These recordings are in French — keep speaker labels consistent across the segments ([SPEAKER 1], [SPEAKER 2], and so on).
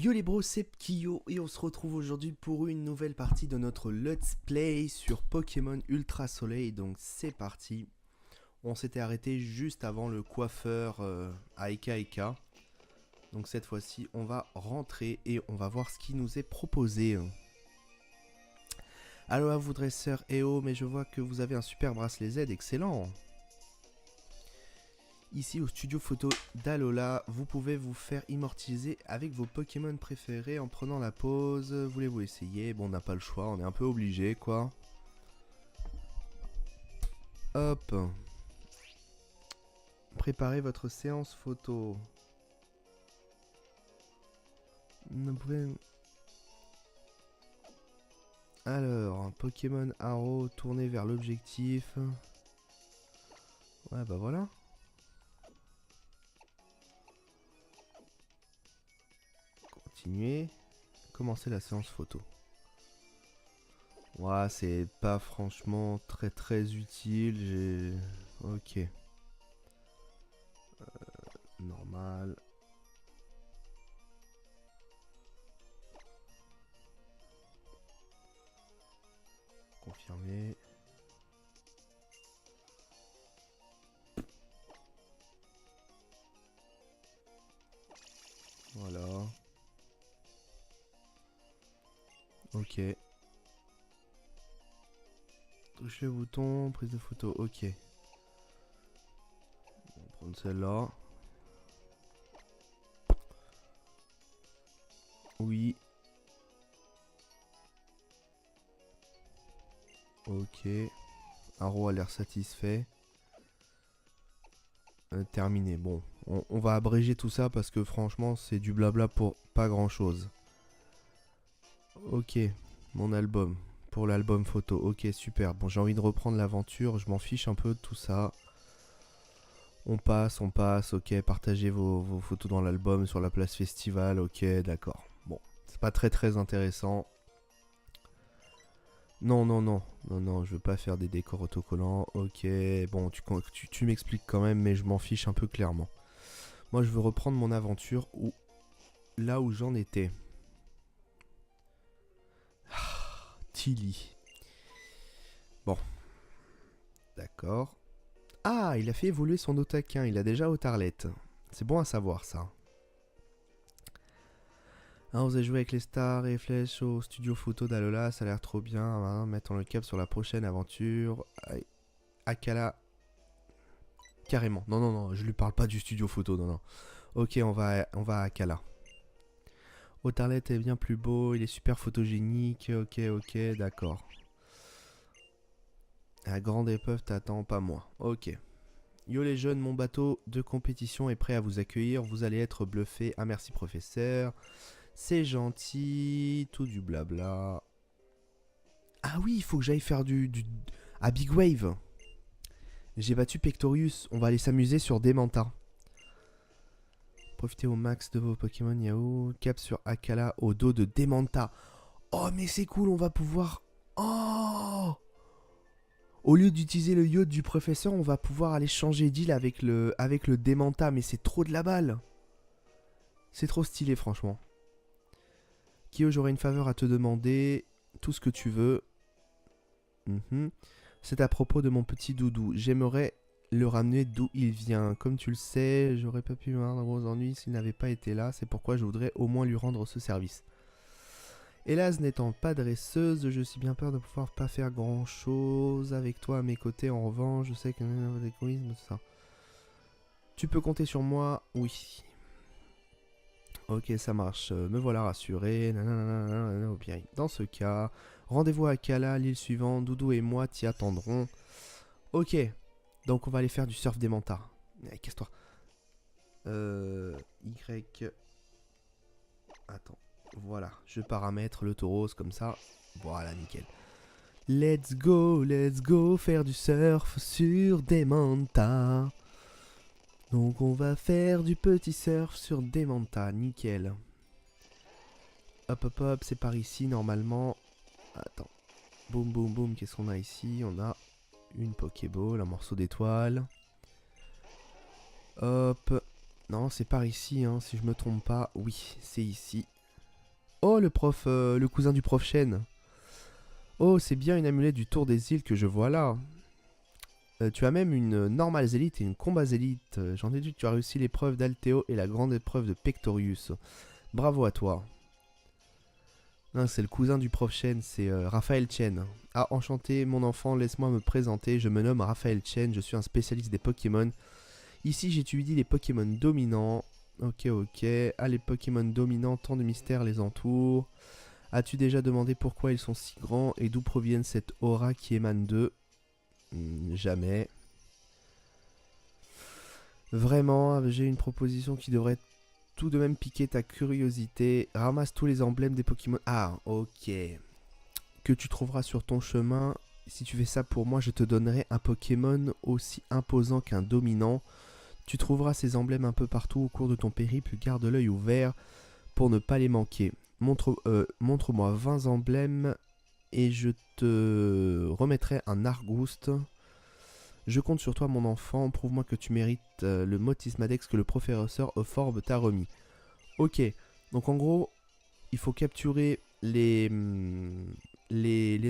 [SPEAKER 1] Yo les bros, c'est Kyo et on se retrouve aujourd'hui pour une nouvelle partie de notre Let's Play sur Pokémon Ultra Soleil. Donc c'est parti. On s'était arrêté juste avant le coiffeur à Eka Eka. Donc cette fois-ci, on va rentrer et on va voir ce qui nous est proposé. Allo à vous dresseur EO, mais je vois que vous avez un super bracelet Z, excellent. Ici au studio photo d'Alola, vous pouvez vous faire immortaliser avec vos Pokémon préférés en prenant la pause. Voulez-vous essayer? Bon, on n'a pas le choix, on est un peu obligé quoi. Hop. Préparez votre séance photo. Vous pouvez... Alors, Pokémon Arrow, tournez vers l'objectif. Ouais, bah voilà. Continuez. Commencez la séance photo. Ouais, c'est pas franchement très utile. J'ai... Ok. Normal. Confirmer. Voilà. Ok. Touche le bouton, prise de photo, ok. On va prendre celle-là. Oui. Ok. Arrow a l'air satisfait. Terminé. Bon, on va abréger tout ça parce que franchement, c'est du blabla pour pas grand-chose. Ok, mon album. Pour l'album photo. Ok, super. Bon, j'ai envie de reprendre l'aventure. Je m'en fiche un peu de tout ça. On passe. Ok, partagez vos photos dans l'album sur la place festival. Ok, d'accord. Bon, c'est pas très intéressant. Non, je veux pas faire des décors autocollants. Ok, bon, tu m'expliques quand même, mais je m'en fiche un peu clairement. Moi, je veux reprendre mon aventure là où j'en étais. Tilly. Bon, d'accord. Ah, il a fait évoluer son Otaquin, il a déjà Otarlette. C'est bon à savoir ça. Hein, vous avez joué avec les stars et flèches au studio photo d'Alola, ça a l'air trop bien. Hein, mettons le cap sur la prochaine aventure. Akala. Carrément. Non, je lui parle pas du studio photo, non. Ok, on va à Akala. Otarlette est bien plus beau, il est super photogénique. Ok, d'accord. La grande épreuve t'attend, pas moi. Ok. Yo les jeunes, mon bateau de compétition est prêt à vous accueillir. Vous allez être bluffés. Ah merci professeur. C'est gentil. Tout du blabla. Ah oui, il faut que j'aille faire à Big Wave. J'ai battu Pectorius. On va aller s'amuser sur Demanta. Profitez au max de vos Pokémon Yahoo. Cap sur Akala au dos de Demanta. Oh mais c'est cool, on va pouvoir... Oh, au lieu d'utiliser le yacht du professeur, on va pouvoir aller changer d'île avec le Demanta. Mais c'est trop de la balle. C'est trop stylé, franchement. Kyo, j'aurais une faveur à te demander. Tout ce que tu veux. C'est à propos de mon petit doudou. J'aimerais le ramener d'où il vient. Comme tu le sais, j'aurais pas pu me rendre gros ennuis s'il n'avait pas été là. C'est pourquoi je voudrais au moins lui rendre ce service. Hélas, n'étant pas dresseuse, je suis bien peur de pouvoir pas faire grand chose avec toi à mes côtés. En revanche, je sais que l'égoïsme, ça. Tu peux compter sur moi, oui. Ok, ça marche. Me voilà rassuré. Bien, dans ce cas, rendez-vous à Kala, l'île suivante. Doudou et moi t'y attendrons. Ok, donc on va aller faire du surf des mantas. Casse-toi. Y. Attends. Voilà, je paramètre le taureau comme ça. Voilà, nickel. Let's go, faire du surf sur des mantas. Donc on va faire du petit surf sur des mantas, nickel. Hop, c'est par ici normalement. Attends. Boum, qu'est-ce qu'on a ici? On a une Pokéball, un morceau d'étoile. Hop. Non, c'est par ici, hein, si je me trompe pas. Oui, c'est ici. Oh, le cousin du prof Shen. Oh, c'est bien une amulette du tour des îles que je vois là. Tu as même une normale zélite et une combat zélite. J'en déduis que tu as réussi l'épreuve d'Altéo et la grande épreuve de Pectorius. Bravo à toi. Non, c'est le cousin du prof Chen, c'est Raphaël Chen. Ah, enchanté, mon enfant, laisse-moi me présenter. Je me nomme Raphaël Chen, je suis un spécialiste des Pokémon. Ici, j'étudie les Pokémon dominants. Ok, ok. Ah, les Pokémon dominants, tant de mystères les entourent. As-tu déjà demandé pourquoi ils sont si grands et d'où proviennent cette aura qui émane d'eux? Jamais. Vraiment, j'ai une proposition qui devrait tout de même piquer ta curiosité. Ramasse tous les emblèmes des Pokémon. Ah, ok. Que tu trouveras sur ton chemin. Si tu fais ça pour moi, je te donnerai un Pokémon aussi imposant qu'un dominant. Tu trouveras ces emblèmes un peu partout au cours de ton périple. Garde l'œil ouvert pour ne pas les manquer. Montre-moi 20 emblèmes et je te remettrai un Argouste. Je compte sur toi, mon enfant. Prouve-moi que tu mérites le Motismadex que le professeur Euphorbe t'a remis. Ok, donc en gros, il faut capturer les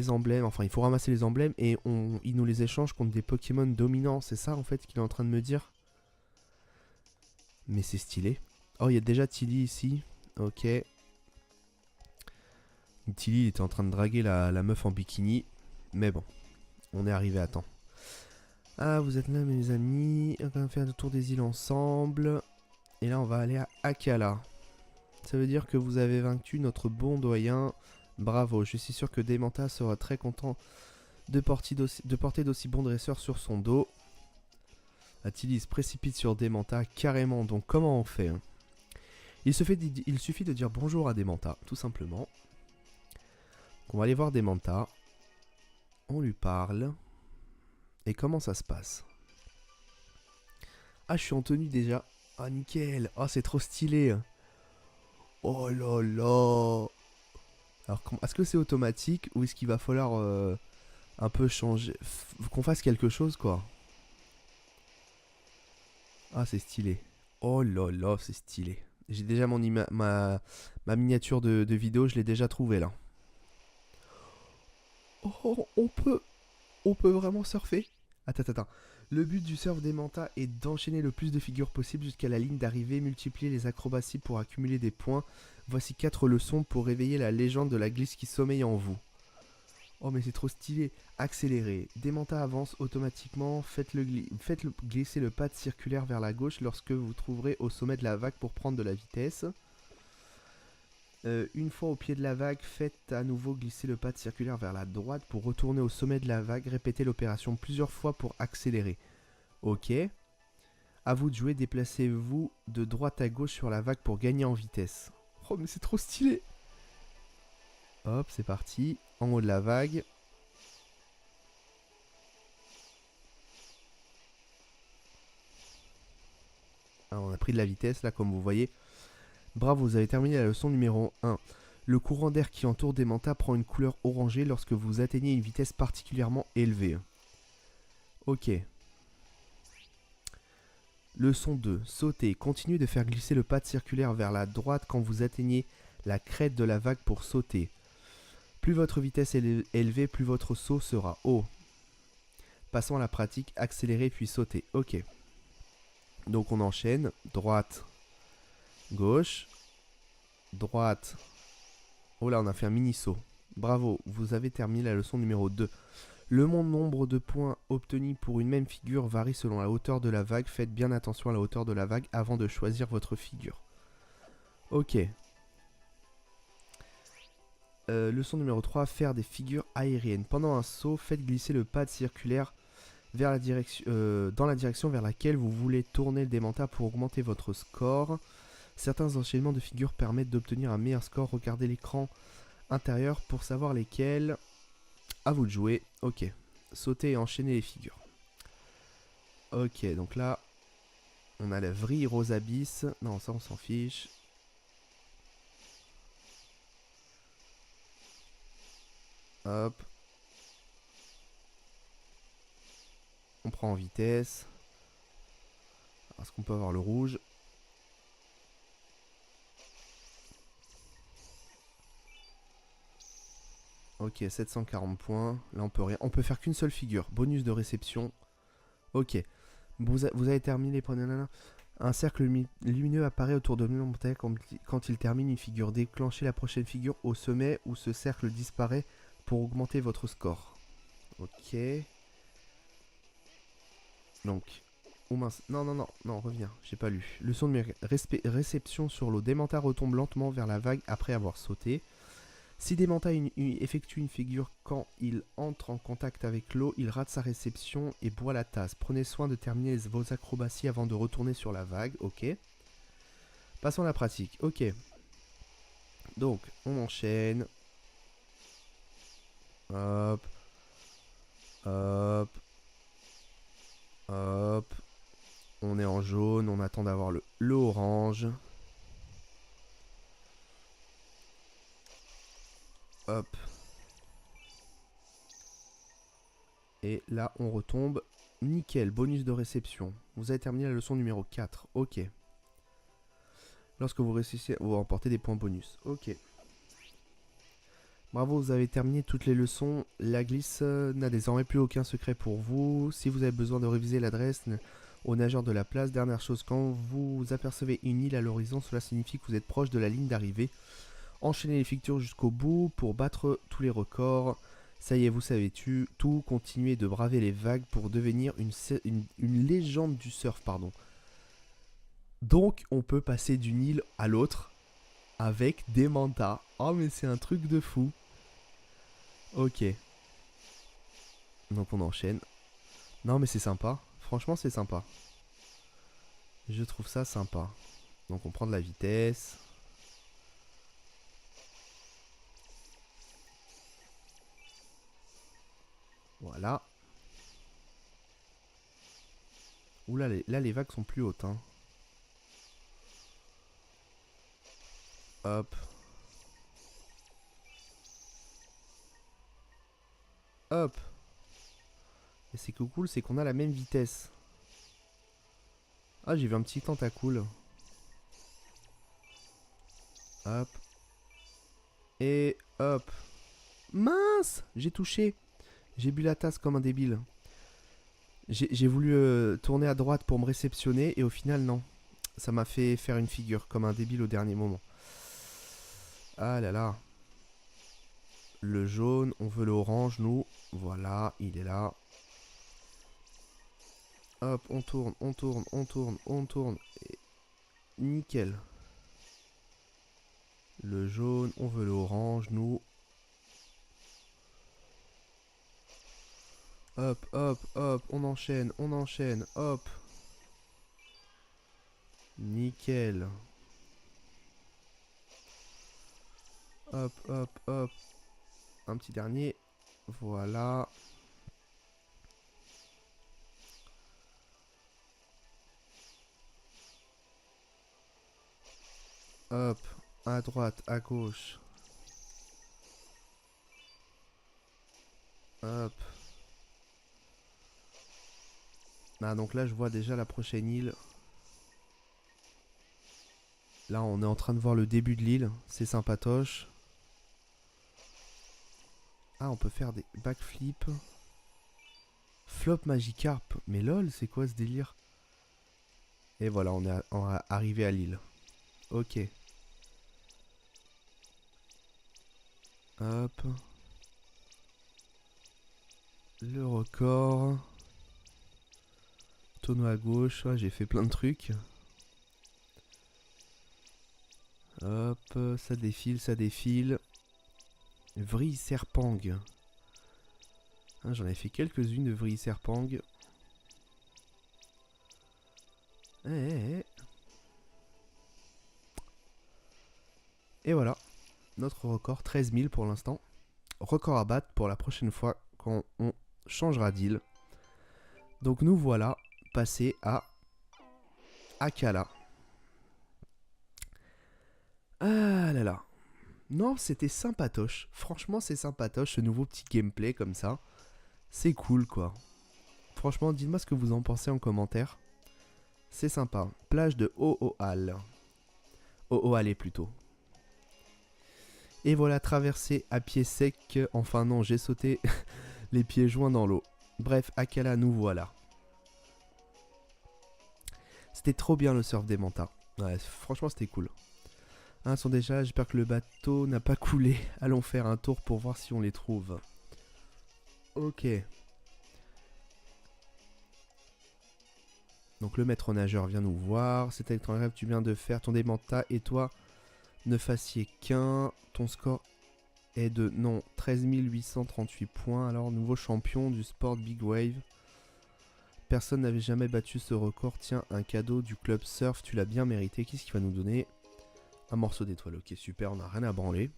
[SPEAKER 1] emblèmes. Enfin, il faut ramasser les emblèmes et il nous les échange contre des Pokémon dominants. C'est ça, en fait, qu'il est en train de me dire. Mais c'est stylé. Oh, il y a déjà Tilly ici. Ok. Tilly, il était en train de draguer la meuf en bikini. Mais bon, on est arrivé à temps. Ah, vous êtes là, mes amis. On va faire le tour des îles ensemble. Et là, on va aller à Akala. Ça veut dire que vous avez vaincu notre bon doyen. Bravo, je suis sûr que Dementa sera très content de porter d'aussi bons dresseurs sur son dos. Tilly se précipite sur Dementa carrément. Donc, comment on fait, hein? Il suffit de dire bonjour à Dementa, tout simplement. On va aller voir Dementa. On lui parle. Et comment ça se passe? Ah, je suis en tenue déjà. Ah, nickel. Ah, c'est trop stylé. Oh là là. Alors, est-ce que c'est automatique ou est-ce qu'il va falloir un peu changer, qu'on fasse quelque chose, quoi? Ah, c'est stylé. Oh là là, c'est stylé. J'ai déjà ma miniature de vidéo, je l'ai déjà trouvée là. Oh, on peut vraiment surfer? Attends. Le but du surf des mantas est d'enchaîner le plus de figures possible jusqu'à la ligne d'arrivée, multiplier les acrobaties pour accumuler des points. Voici 4 leçons pour réveiller la légende de la glisse qui sommeille en vous. Oh mais c'est trop stylé. Accélérez. Dementa avance automatiquement. Faites glisser le pad circulaire vers la gauche lorsque vous trouverez au sommet de la vague pour prendre de la vitesse. Une fois au pied de la vague, faites à nouveau glisser le pad circulaire vers la droite pour retourner au sommet de la vague. Répétez l'opération plusieurs fois pour accélérer. Ok. À vous de jouer, déplacez-vous de droite à gauche sur la vague pour gagner en vitesse. Oh mais c'est trop stylé. Hop, c'est parti. En haut de la vague. Alors, on a pris de la vitesse là, comme vous voyez. Bravo, vous avez terminé la leçon numéro 1. Le courant d'air qui entoure Dementa prend une couleur orangée lorsque vous atteignez une vitesse particulièrement élevée. Ok. Leçon 2. Sauter. Continuez de faire glisser le pad circulaire vers la droite quand vous atteignez la crête de la vague pour sauter. Plus votre vitesse est élevée, plus votre saut sera haut. Passons à la pratique. Accélérer puis sauter. Ok. Donc on enchaîne. Droite. Gauche. Droite. Oh là, on a fait un mini saut. Bravo, vous avez terminé la leçon numéro 2. Le nombre de points obtenus pour une même figure varie selon la hauteur de la vague. Faites bien attention à la hauteur de la vague avant de choisir votre figure. Ok. Leçon numéro 3. Faire des figures aériennes. Pendant un saut, faites glisser le pad circulaire vers dans la direction vers laquelle vous voulez tourner le Dementa pour augmenter votre score. Certains enchaînements de figures permettent d'obtenir un meilleur score. Regardez l'écran intérieur pour savoir lesquels. À vous de jouer. Ok. Sauter et enchaîner les figures. Ok, donc là, on a la vrille rose abyss. Non, ça on s'en fiche. Hop. On prend en vitesse. Est-ce qu'on peut avoir le rouge? Ok, 740 points. Là, on peut rien. On peut faire qu'une seule figure. Bonus de réception. Ok. Vous avez terminé les points. Nanana. Un cercle lumineux apparaît autour de l'Olympique quand il termine une figure. Déclenchez la prochaine figure au sommet où ce cercle disparaît pour augmenter votre score. Ok. Donc. Oh mince. Non, non, non. Non, reviens. J'ai pas lu. Leçon de réception sur l'eau. Démenta retombe lentement vers la vague après avoir sauté. Si Démenta effectue une figure quand il entre en contact avec l'eau, il rate sa réception et boit la tasse. Prenez soin de terminer vos acrobaties avant de retourner sur la vague. Ok. Passons à la pratique. Ok. Donc, on enchaîne. Hop. Hop. Hop. On est en jaune. On attend d'avoir le orange. Hop. Et là, on retombe. Nickel, bonus de réception. Vous avez terminé la leçon numéro 4. Ok. Lorsque vous réussissez, vous remportez des points bonus. Ok. Bravo, vous avez terminé toutes les leçons. La glisse n'a désormais plus aucun secret pour vous. Si vous avez besoin de réviser l'adresse aux nageurs de la place, dernière chose, quand vous apercevez une île à l'horizon, cela signifie que vous êtes proche de la ligne d'arrivée. Enchaînez les figures jusqu'au bout pour battre tous les records. Ça y est, vous savez tout. Continuez de braver les vagues pour devenir une légende du surf, pardon. Donc, on peut passer d'une île à l'autre avec des mantas. Oh, mais c'est un truc de fou. Ok. Donc, on enchaîne. Non, mais c'est sympa. Franchement, c'est sympa. Je trouve ça sympa. Donc, on prend de la vitesse. Voilà. Oula, là, les vagues sont plus hautes, hein. Hop. Hop. Et c'est que cool, c'est qu'on a la même vitesse. Ah, j'ai vu un petit tentacule. Hop. Et hop. Mince! J'ai touché. J'ai bu la tasse comme un débile. J'ai voulu tourner à droite pour me réceptionner et au final, non. Ça m'a fait faire une figure comme un débile au dernier moment. Ah là là. Le jaune, on veut l'orange, nous. Voilà, il est là. Hop, on tourne, on tourne, on tourne, on tourne. Et nickel. Le jaune, on veut l'orange, nous. Hop, hop, hop, on enchaîne, hop. Nickel. Hop, hop, hop. Un petit dernier. Voilà. Hop, à droite, à gauche. Hop. Ah, donc là, je vois déjà la prochaine île. Là, on est en train de voir le début de l'île. C'est sympatoche. Ah, on peut faire des backflips. Flop Magikarp. Mais lol, c'est quoi ce délire? Et voilà, on est arrivé à l'île. Ok. Hop. Le record. Tonneau à gauche. Ouais, j'ai fait plein de trucs. Hop, ça défile, ça défile. Vrille Serpang. Hein, j'en ai fait quelques-unes de Vrille Serpang. Et voilà. Notre record, 13 000 pour l'instant. Record à battre pour la prochaine fois quand on changera d'île. Donc nous voilà passés à Akala. Ah là là. Non, c'était sympatoche. Franchement, c'est sympatoche ce nouveau petit gameplay comme ça. C'est cool quoi. Franchement, dites-moi ce que vous en pensez en commentaire. C'est sympa. Plage de Ooal. Ooale plutôt. Et voilà, traversée à pied sec. Enfin non, j'ai sauté les pieds joints dans l'eau. Bref, Akala, nous voilà. C'était trop bien le surf des mantas. Ouais, franchement, c'était cool. Ils sont déjà là, j'espère que le bateau n'a pas coulé. Allons faire un tour pour voir si on les trouve. Ok. Donc le maître nageur vient nous voir. C'était ton rêve, tu viens de faire ton démenta et toi ne fassiez qu'un. Ton score est de 13 838 points. Alors nouveau champion du sport Big Wave. Personne n'avait jamais battu ce record. Tiens, un cadeau du club surf, tu l'as bien mérité. Qu'est-ce qu'il va nous donner? Un morceau d'étoile, ok super, on n'a rien à branler.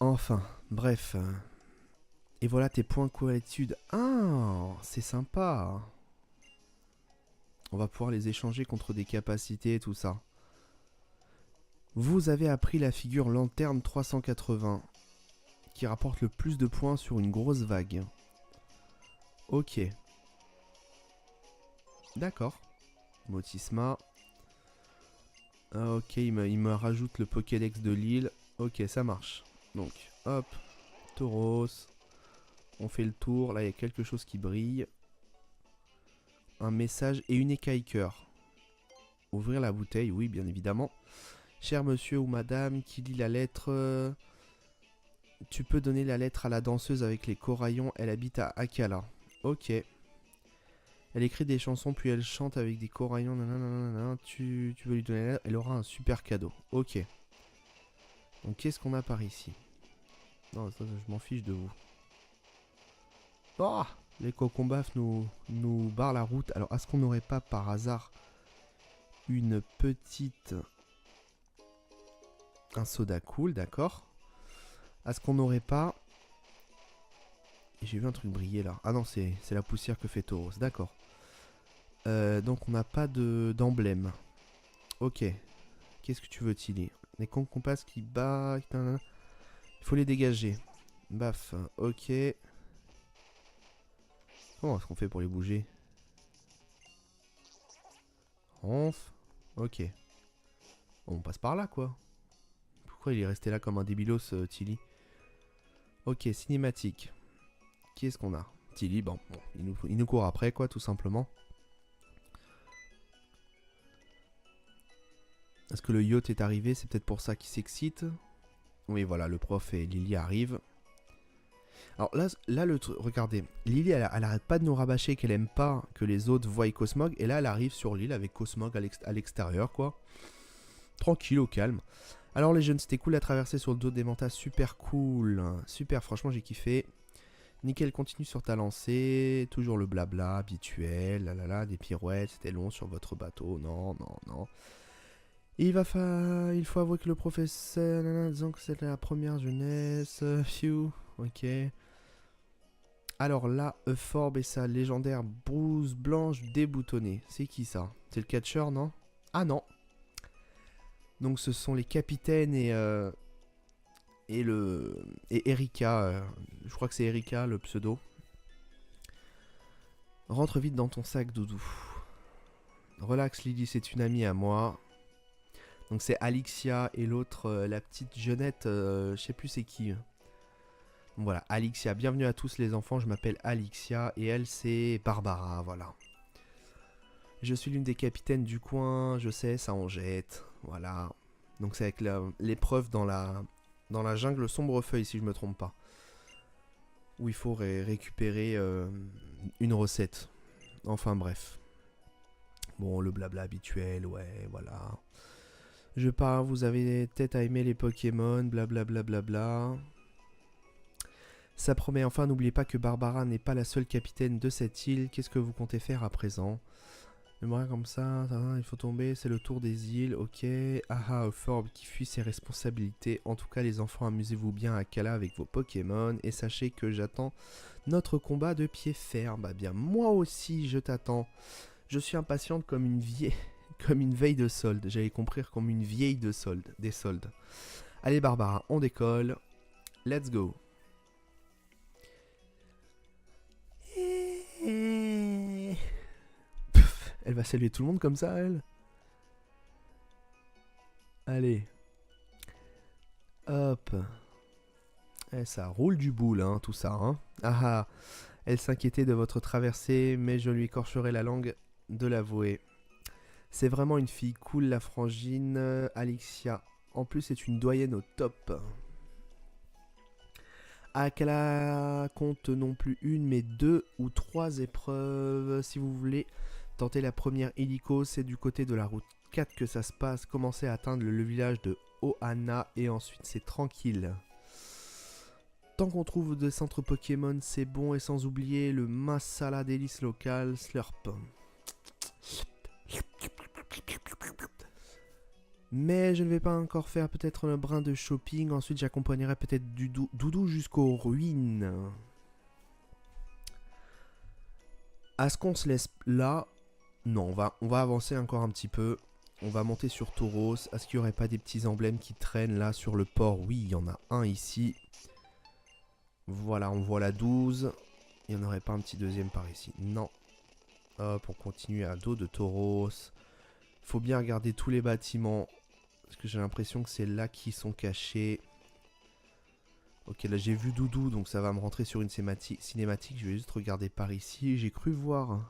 [SPEAKER 1] Enfin, bref. Et voilà tes points qualité. Ah, c'est sympa. On va pouvoir les échanger contre des capacités et tout ça. Vous avez appris la figure lanterne 380 qui rapporte le plus de points sur une grosse vague. Ok. D'accord. Motisma. Ah, ok, il me rajoute le Pokédex de l'île. Ok, ça marche. Donc, hop. Tauros. On fait le tour. Là, il y a quelque chose qui brille. Un message et une écaille cœur. Ouvrir la bouteille, oui, bien évidemment. Cher monsieur ou madame qui lit la lettre, tu peux donner la lettre à la danseuse avec les coraillons. Elle habite à Akala. Ok. Elle écrit des chansons puis elle chante avec des coraillons. Nanana, tu veux lui donner la lettre, elle aura un super cadeau. Ok. Donc qu'est-ce qu'on a par ici? Non, ça, je m'en fiche de vous. Oh, les cocombafs nous barrent la route. Alors, est-ce qu'on n'aurait pas par hasard une petite... Un soda cool, d'accord. Est-ce qu'on n'aurait pas... J'ai vu un truc briller là. Ah non, c'est la poussière que fait Tauros, d'accord. Donc on n'a pas d'emblème. Ok. Qu'est-ce que tu veux, Tilly? Les compas qui battent... Il faut les dégager. Baf, ok. Comment est-ce qu'on fait pour les bouger? Ronf. Ok. Bon, on passe par là, quoi. Pourquoi il est resté là comme un débilos, Tilly? Ok, cinématique. Qui est-ce qu'on a? Tilly, bon, il nous court après, quoi, tout simplement. Est-ce que le yacht est arrivé? C'est peut-être pour ça qu'il s'excite. Oui, voilà, le prof et Lily arrivent. Alors là le truc, regardez, Lily, elle arrête pas de nous rabâcher qu'elle aime pas que les autres voient Cosmog. Et là, elle arrive sur l'île avec Cosmog à l'extérieur, quoi. Tranquille, au calme. Alors les jeunes, c'était cool à traverser sur le dos des mantas, super cool. Super, franchement, j'ai kiffé. Nickel, continue sur ta lancée. Toujours le blabla habituel, des pirouettes, c'était long sur votre bateau. Non, non, non. Il faut avouer que le professeur, disant que c'était la première jeunesse. Phew, ok. Alors là, Euphorbe et sa légendaire blouse blanche déboutonnée. C'est qui ça? C'est le catcheur, non? Ah non. Donc ce sont les capitaines et Erika. Je crois que c'est Erika le pseudo. Rentre vite dans ton sac, Doudou. Relax, Lily, c'est une amie à moi. Donc c'est Alixia et l'autre, la petite jeunette, je sais plus c'est qui. Donc voilà, Alixia. Bienvenue à tous les enfants, je m'appelle Alixia et elle c'est Barbara, voilà. Je suis l'une des capitaines du coin, je sais, ça en jette, voilà. Donc c'est avec l'épreuve dans la jungle Sombrefeuille, si je me trompe pas. Où il faut récupérer une recette. Enfin bref. Bon, le blabla habituel, ouais, voilà. Je pars, vous avez peut-être à aimer les Pokémon, blablabla. Bla bla bla. Ça promet, enfin, n'oubliez pas que Barbara n'est pas la seule capitaine de cette île. Qu'est-ce que vous comptez faire à présent? J'aimerais comme ça, il faut tomber, c'est le tour des îles, ok. Ah, Euphorbe qui fuit ses responsabilités. En tout cas, les enfants, amusez-vous bien à Kala avec vos Pokémon. Et sachez que j'attends notre combat de pied ferme. Bah bien, moi aussi, je t'attends. Je suis impatiente comme une vieille... Comme une veille de solde, j'allais compris comme une vieille de solde, des soldes. Allez Barbara, on décolle. Let's go. Pff, elle va saluer tout le monde comme ça, elle. Allez. Hop. Eh, ça roule du boule, hein, tout ça. Hein. Ah ah. Elle s'inquiétait de votre traversée, mais je lui écorcherai la langue de l'avouer. C'est vraiment une fille cool, la frangine Alexia. En plus, c'est une doyenne au top. Ah, qu'elle a compte non plus une, mais 2 ou 3 épreuves. Si vous voulez tenter la première hélico, c'est du côté de la route 4 que ça se passe. Commencez à atteindre le village de Ohana et ensuite c'est tranquille. Tant qu'on trouve des centres Pokémon, c'est bon, et sans oublier le masala délice local, Slurp. Mais je ne vais pas encore faire peut-être un brin de shopping. Ensuite, j'accompagnerai peut-être du Doudou jusqu'aux ruines. Est-ce qu'on se laisse là? Non, on va avancer encore un petit peu. On va monter sur Tauros. Est-ce qu'il n'y aurait pas des petits emblèmes qui traînent là sur le port? Oui, il y en a un ici. Voilà, on voit la 12. Il n'y en aurait pas un petit deuxième par ici? Non. Hop, on continue à dos de Tauros. Il faut bien regarder tous les bâtiments. Parce que j'ai l'impression que c'est là qu'ils sont cachés. Ok, là j'ai vu Doudou, donc ça va me rentrer sur une cinématique. Je vais juste regarder par ici. J'ai cru voir...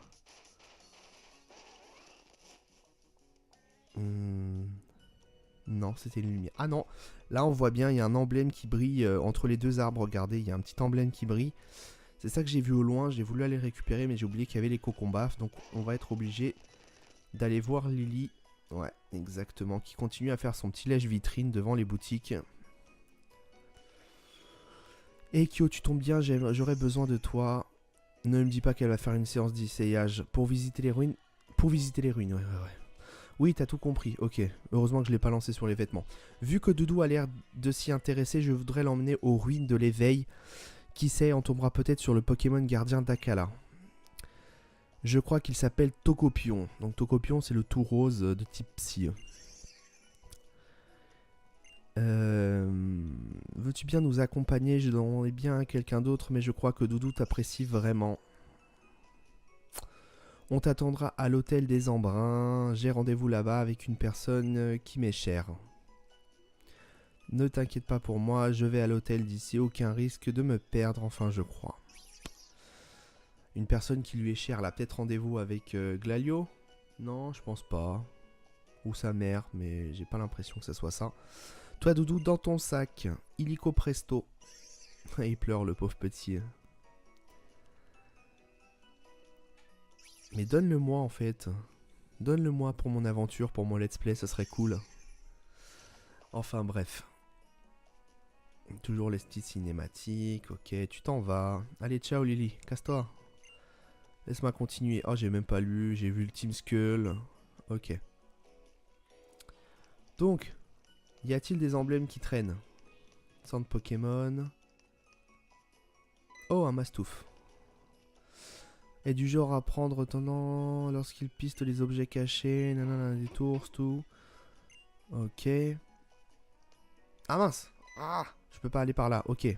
[SPEAKER 1] Non, c'était une lumière. Ah non, là on voit bien, il y a un emblème qui brille entre les deux arbres. Regardez, il y a un petit emblème qui brille. C'est ça que j'ai vu au loin. J'ai voulu aller le récupérer, mais j'ai oublié qu'il y avait les cocombas. Donc on va être obligé d'aller voir Lily. Ouais, exactement. Qui continue à faire son petit lèche-vitrine devant les boutiques. Et Kyo, tu tombes bien, j'aurais besoin de toi. Ne me dis pas qu'elle va faire une séance d'essayage pour visiter les ruines. Pour visiter les ruines, ouais. Oui, t'as tout compris, ok. Heureusement que je l'ai pas lancé sur les vêtements. Vu que Doudou a l'air de s'y intéresser, je voudrais l'emmener aux ruines de l'éveil. Qui sait, on tombera peut-être sur le Pokémon gardien d'Akala. Je crois qu'il s'appelle Tokopion. Donc Tokopion, c'est le tout rose de type Psy. Veux-tu bien nous accompagner? Je demanderais bien à quelqu'un d'autre, mais je crois que Doudou t'apprécie vraiment. On t'attendra à l'hôtel des Embruns. J'ai rendez-vous là-bas avec une personne qui m'est chère. Ne t'inquiète pas pour moi, je vais à l'hôtel d'ici, aucun risque de me perdre, enfin je crois. Une personne qui lui est chère, elle a peut-être rendez-vous avec Glalie? Non, je pense pas. Ou sa mère, mais j'ai pas l'impression que ça soit ça. Toi Doudou, dans ton sac, illico presto. Il pleure le pauvre petit. Mais donne-le-moi en fait. Donne-le-moi pour mon aventure, pour mon let's play, ça serait cool. Enfin bref. Toujours les styles cinématiques, ok, tu t'en vas. Allez, ciao Lily, casse-toi. Laisse-moi continuer. Oh, j'ai même pas lu, j'ai vu le Team Skull. Ok. Donc, y a-t-il des emblèmes qui traînent? Centre Pokémon. Oh, un Mastouf. Est du genre à prendre tendant lorsqu'il piste les objets cachés. Nanana, des tours, tout. Ok. Ah mince. Ah, je peux pas aller par là, ok.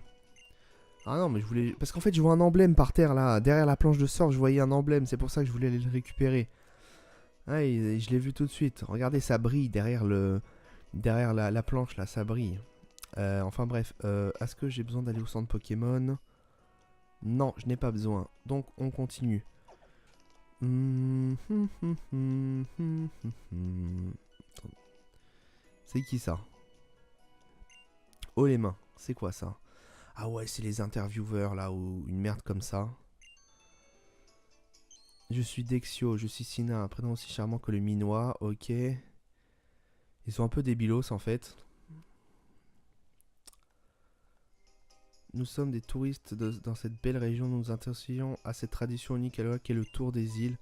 [SPEAKER 1] Ah non, mais je voulais... Parce qu'en fait, je vois un emblème par terre, là. Derrière la planche de sort, je voyais un emblème. C'est pour ça que je voulais aller le récupérer. Ah, et je l'ai vu tout de suite. Regardez, ça brille derrière le... Derrière la planche, là, ça brille. Enfin bref, est-ce que j'ai besoin d'aller au centre Pokémon? Non, je n'ai pas besoin. Donc, on continue. C'est qui ça? Oh les mains, c'est quoi ça? Ah ouais, c'est les intervieweurs là, ou une merde comme ça. Je suis Dexio, je suis Sina, un prénom aussi charmant que le Minois, ok. Ils sont un peu débilos en fait. Nous sommes des touristes dans cette belle région, nous nous intéressons à cette tradition unique à qu'est le tour des îles.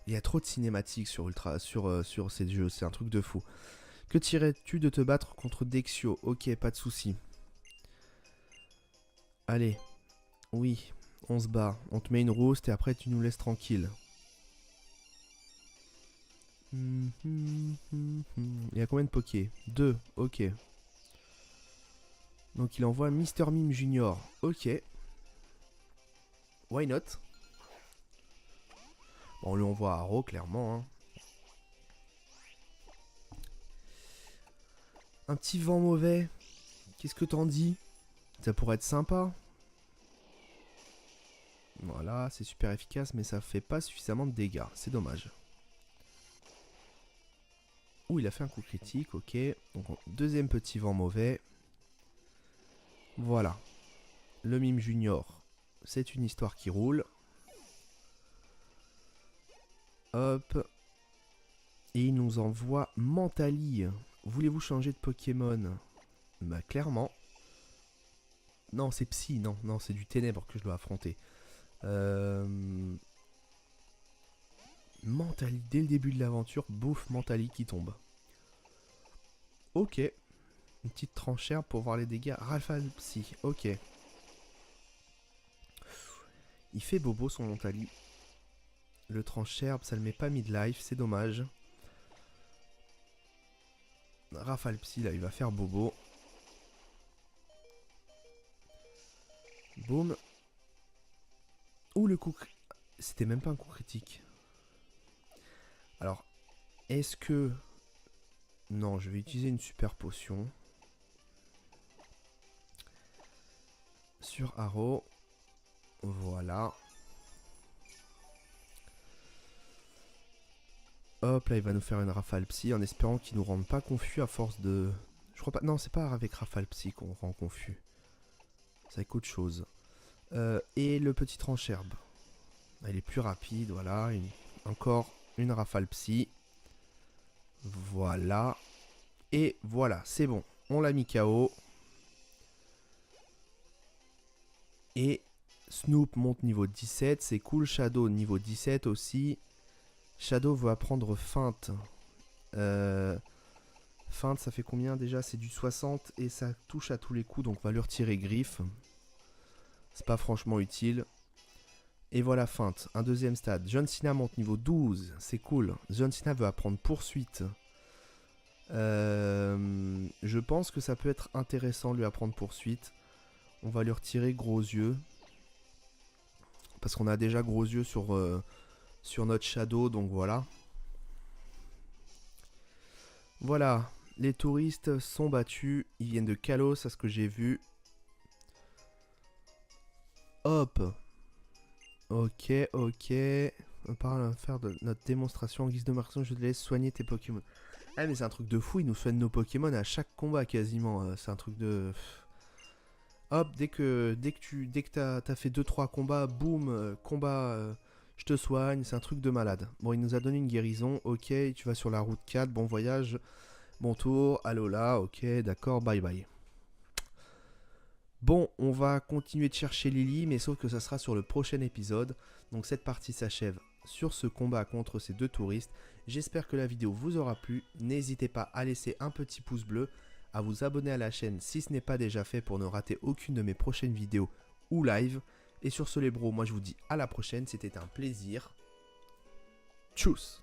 [SPEAKER 1] Il y a trop de cinématiques sur ces jeux, c'est un truc de fou. Que tirais-tu de te battre contre Dexio? Ok, pas de soucis. Allez, oui, on se bat. On te met une rouste et après tu nous laisses tranquille. Il y a combien de Poké? 2, ok. Donc il envoie Mister Mime Junior. Ok. Why not? Bon, on lui envoie Haro, clairement. Hein. Un petit vent mauvais. Qu'est-ce que t'en dis? Ça pourrait être sympa. Voilà, c'est super efficace, mais ça fait pas suffisamment de dégâts. C'est dommage. Ouh, il a fait un coup critique, ok. Donc, deuxième petit vent mauvais. Voilà. Le mime junior, c'est une histoire qui roule. Hop. Et il nous envoie Mentali. Voulez-vous changer de Pokémon? Bah, clairement. Non, c'est Psy, non, non, c'est du ténèbre que je dois affronter. Mentali, dès le début de l'aventure, bouffe Mentali qui tombe. Ok. Une petite tranchère pour voir les dégâts. Rafale Psy, ok. Il fait bobo son Mentali. Le tranchère, ça le met pas midlife, c'est dommage. Rafale Psy, là, il va faire bobo. Boum. Ouh, le coup... C'était même pas un coup critique. Alors, est-ce que... Non, je vais utiliser une super potion. Sur Arrow. Voilà. Hop, là, il va nous faire une rafale psy en espérant qu'il nous rende pas confus à force de... Je crois pas... Non, c'est pas avec rafale psy qu'on rend confus. C'est avec autre chose. Et le petit trancherbe. Il est plus rapide, voilà. Encore une rafale psy. Voilà. Et voilà, c'est bon. On l'a mis KO. Et Snoop monte niveau 17. C'est cool. Shadow niveau 17 aussi. Shadow veut apprendre feinte. Feinte, ça fait combien déjà? C'est du 60 et ça touche à tous les coups. Donc on va lui retirer griffe. C'est pas franchement utile. Et voilà, feinte. Un deuxième stade. John Cena monte niveau 12. C'est cool. John Cena veut apprendre poursuite. Je pense que ça peut être intéressant de lui apprendre poursuite. On va lui retirer gros yeux. Parce qu'on a déjà gros yeux sur notre Shadow. Donc voilà. Voilà. Les touristes sont battus. Ils viennent de Kalos, à ce que j'ai vu. Hop. Ok, ok. On parle de faire de notre démonstration en guise de marquation. Je te laisse soigner tes Pokémon. Ah, mais c'est un truc de fou. Ils nous soignent nos Pokémon à chaque combat quasiment. C'est un truc de... Hop, dès que t'as fait 2-3 combats, boum, combat, je te soigne. C'est un truc de malade. Bon, il nous a donné une guérison. Ok, tu vas sur la route 4. Bon voyage. Bon tour. Alola. Ok, d'accord. Bye bye. Bon, on va continuer de chercher Lily, mais sauf que ça sera sur le prochain épisode. Donc cette partie s'achève sur ce combat contre ces deux touristes. J'espère que la vidéo vous aura plu. N'hésitez pas à laisser un petit pouce bleu, à vous abonner à la chaîne si ce n'est pas déjà fait pour ne rater aucune de mes prochaines vidéos ou live. Et sur ce les bros, moi je vous dis à la prochaine, c'était un plaisir. Tchuss!